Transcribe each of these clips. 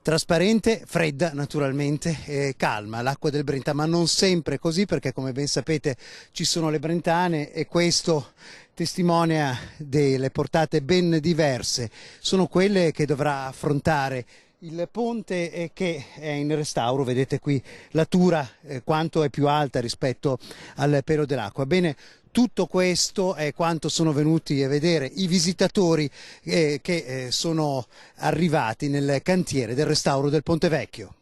Trasparente, fredda naturalmente, calma l'acqua del Brenta, ma non sempre così, perché come ben sapete ci sono le brentane e questo testimonia delle portate ben diverse. Sono quelle che dovrà affrontare il ponte che è in restauro. Vedete qui la tura quanto è più alta rispetto al pelo dell'acqua. Bene, tutto questo è quanto sono venuti a vedere i visitatori che sono arrivati nel cantiere del restauro del Ponte Vecchio.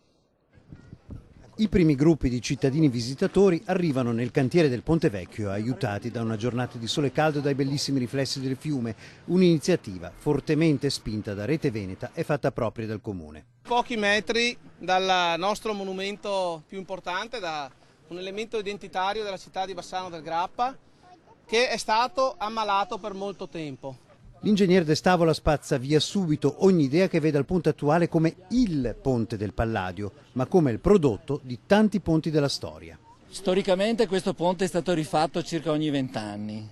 I primi gruppi di cittadini visitatori arrivano nel cantiere del Ponte Vecchio, aiutati da una giornata di sole caldo e dai bellissimi riflessi del fiume, un'iniziativa fortemente spinta da Rete Veneta e fatta propria dal Comune. Pochi metri dal nostro monumento più importante, da un elemento identitario della città di Bassano del Grappa, che è stato ammalato per molto tempo. L'ingegner De Stavola spazza via subito ogni idea che veda il ponte attuale come il ponte del Palladio, ma come il prodotto di tanti ponti della storia. Storicamente questo ponte è stato rifatto circa ogni 20 anni.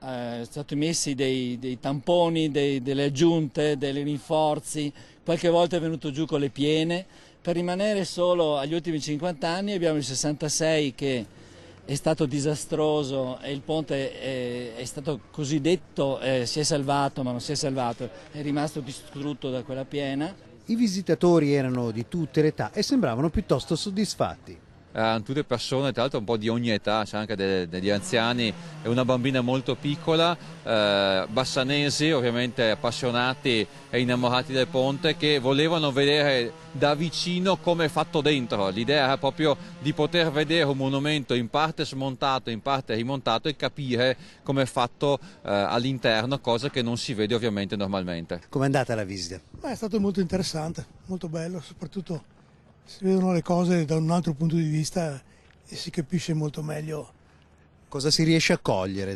Sono stati messi dei tamponi, delle aggiunte, dei rinforzi, qualche volta è venuto giù con le piene. Per rimanere solo agli ultimi 50 anni abbiamo il 66 che è stato disastroso e il ponte è stato cosiddetto, si è salvato ma non si è salvato, è rimasto distrutto da quella piena. I visitatori erano di tutte le età e sembravano piuttosto soddisfatti. Erano tutte persone, tra l'altro un po' di ogni età, c'è anche degli anziani e una bambina molto piccola, bassanesi ovviamente appassionati e innamorati del ponte, che volevano vedere da vicino come è fatto dentro. L'idea era proprio di poter vedere un monumento in parte smontato, in parte rimontato e capire come è fatto all'interno, cosa che non si vede ovviamente normalmente. Com'è andata la visita? È stato molto interessante, molto bello, soprattutto si vedono le cose da un altro punto di vista e si capisce molto meglio. Cosa si riesce a cogliere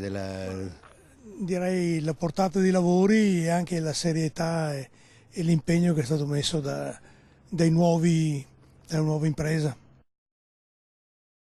Direi la portata dei lavori e anche la serietà e l'impegno che è stato messo dalla nuova impresa.